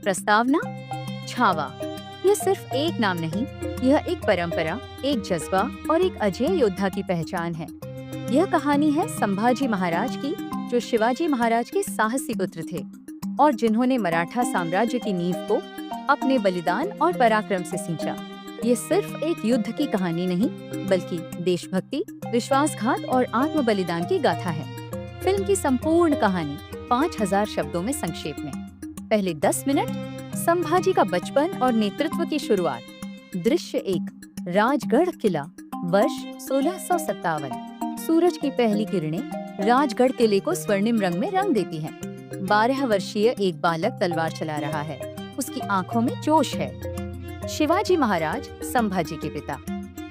प्रस्तावना, छावा। यह सिर्फ एक नाम नहीं, यह एक परंपरा, एक जज्बा और एक अजेय योद्धा की पहचान है। यह कहानी है संभाजी महाराज की, जो शिवाजी महाराज के साहसी पुत्र थे और जिन्होंने मराठा साम्राज्य की नींव को अपने बलिदान और पराक्रम से सींचा। ये सिर्फ एक युद्ध की कहानी नहीं, बल्कि देशभक्ति, विश्वासघात और आत्म बलिदान की गाथा है। फिल्म की संपूर्ण कहानी 5000 शब्दों में संक्षेप में। पहले 10 मिनट, संभाजी का बचपन और नेतृत्व की शुरुआत। दृश्य 1, राजगढ़ किला, वर्ष 1657। सूरज की पहली किरणें राजगढ़ किले को स्वर्णिम रंग में रंग देती हैं। 12 वर्षीय एक बालक तलवार चला रहा है, उसकी आंखों में जोश है। शिवाजी महाराज, संभाजी के पिता।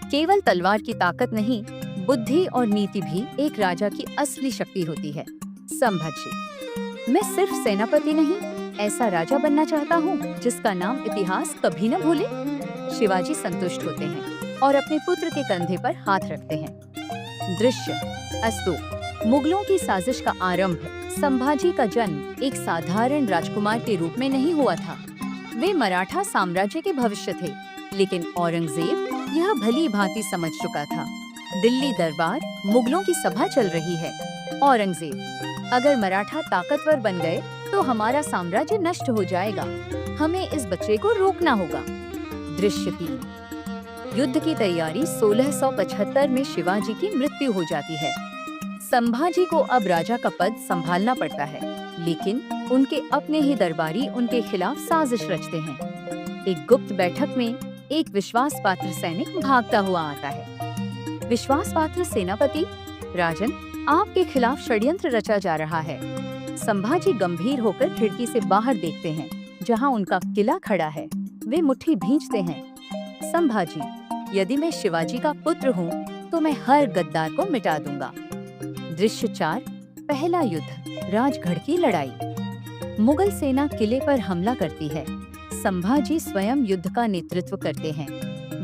केवल तलवार की ताकत नहीं, बुद्धि और नीति भी एक राजा की असली शक्ति होती है। संभाजी: मैं सिर्फ सेनापति नहीं, ऐसा राजा बनना चाहता हूँ जिसका नाम इतिहास कभी न भूले। शिवाजी संतुष्ट होते हैं और अपने पुत्र के कंधे पर हाथ रखते हैं। दृश्य अस्तूप, मुगलों की साजिश का आरंभ। संभाजी का जन्म एक साधारण राजकुमार के रूप में नहीं हुआ था। वे मराठा साम्राज्य के भविष्य थे, लेकिन औरंगजेब यह भली भांति समझ चुका था। दिल्ली दरबार, मुगलों की सभा चल रही है। औरंगजेब: अगर मराठा ताकतवर बन गए तो हमारा साम्राज्य नष्ट हो जाएगा। हमें इस बच्चे को रोकना होगा। दृश्य 3, युद्ध की तैयारी। 1675 में शिवाजी की मृत्यु हो जाती है। संभाजी को अब राजा का पद संभालना पड़ता है, लेकिन उनके अपने ही दरबारी उनके खिलाफ साजिश रचते हैं। एक गुप्त बैठक में एक विश्वास पात्र सैनिक भागता हुआ आता है। विश्वास पात्र सेनापति: राजन, आपके खिलाफ षड्यंत्र रचा जा रहा है। संभाजी गंभीर होकर खिड़की से बाहर देखते हैं, जहां उनका किला खड़ा है। वे मुट्ठी भींचते हैं। संभाजी: यदि मैं शिवाजी का पुत्र हूँ, तो मैं हर गद्दार को मिटा दूंगा। दृश्य 4, पहला युद्ध, राजगढ़ की लड़ाई। मुगल सेना किले पर हमला करती है। संभाजी स्वयं युद्ध का नेतृत्व करते हैं।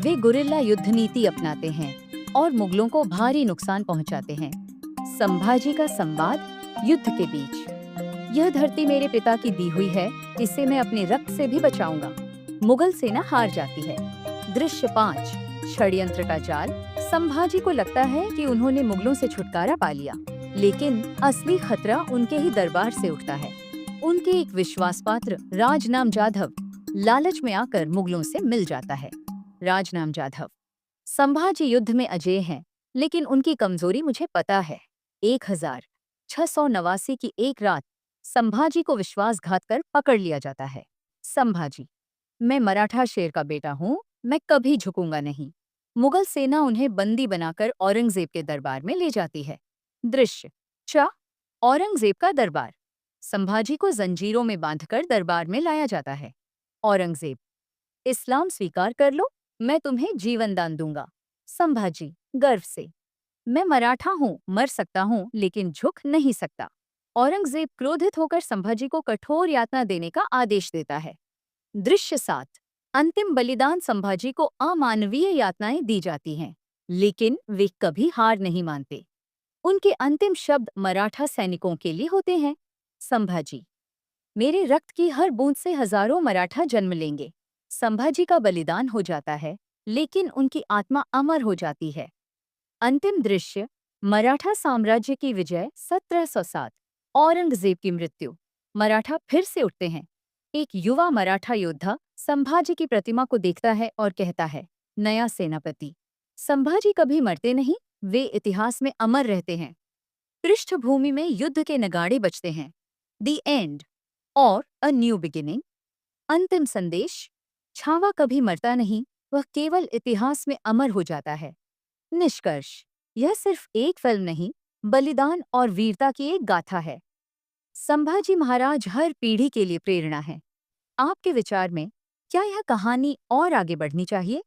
वे गुरिल्ला युद्ध नीति अपनाते हैं और मुगलों को भारी नुकसान पहुंचाते हैं। संभाजी का संवाद युद्ध के बीच: यह धरती मेरे पिता की दी हुई है, इसे मैं अपने रक्त से भी बचाऊंगा। मुगल सेना हार जाती है। दृश्य 5, षड्यंत्र का जाल। संभाजी को लगता है कि उन्होंने मुगलों से छुटकारा पा लिया, लेकिन असली खतरा उनके ही दरबार से उठता है। उनके एक विश्वासपात्र राजनाम जाधव लालच में आकर मुगलों से मिल जाता है। राजनाम जाधव: संभाजी युद्ध में अजेय हैं, लेकिन उनकी कमजोरी मुझे पता है। 1689 की एक रात संभाजी को विश्वासघात कर पकड़ लिया जाता है। संभाजी: मैं मराठा शेर का बेटा हूँ, मैं कभी झुकूंगा नहीं। मुगल सेना उन्हें बंदी बनाकर औरंगजेब के दरबार में ले जाती है। दृश्य 4, औरंगजेब का दरबार। संभाजी को जंजीरों में बांधकर दरबार में लाया जाता है। औरंगजेब: इस्लाम स्वीकार कर लो, मैं तुम्हें जीवन दान दूंगा। संभाजी गर्व से: मैं मराठा हूँ, मर सकता हूँ, लेकिन झुक नहीं सकता। औरंगजेब क्रोधित होकर संभाजी को कठोर यातना देने का आदेश देता है। दृश्य 7, अंतिम बलिदान। संभाजी को अमानवीय यातनाएं दी जाती हैं, लेकिन वे कभी हार नहीं मानते। उनके अंतिम शब्द मराठा सैनिकों के लिए होते हैं। संभाजी: मेरे रक्त की हर बूंद से हजारों मराठा जन्म लेंगे। संभाजी का बलिदान हो जाता है, लेकिन उनकी आत्मा अमर हो जाती है। अंतिम दृश्य, मराठा साम्राज्य की विजय। 1707, औरंगजेब की मृत्यु। मराठा फिर से उठते हैं। एक युवा मराठा योद्धा संभाजी की प्रतिमा को देखता है और कहता है, नया सेनापति। संभाजी कभी मरते नहीं, वे इतिहास में अमर रहते हैं। पृष्ठभूमि में युद्ध के नगाड़े बजते हैं। द एंड और अ न्यू बिगिनिंग। अंतिम संदेश: छावा कभी मरता नहीं, वह केवल इतिहास में अमर हो जाता है। निष्कर्ष: यह सिर्फ एक फिल्म नहीं, बलिदान और वीरता की एक गाथा है। संभाजी महाराज हर पीढ़ी के लिए प्रेरणा है। आपके विचार में क्या यह कहानी और आगे बढ़नी चाहिए?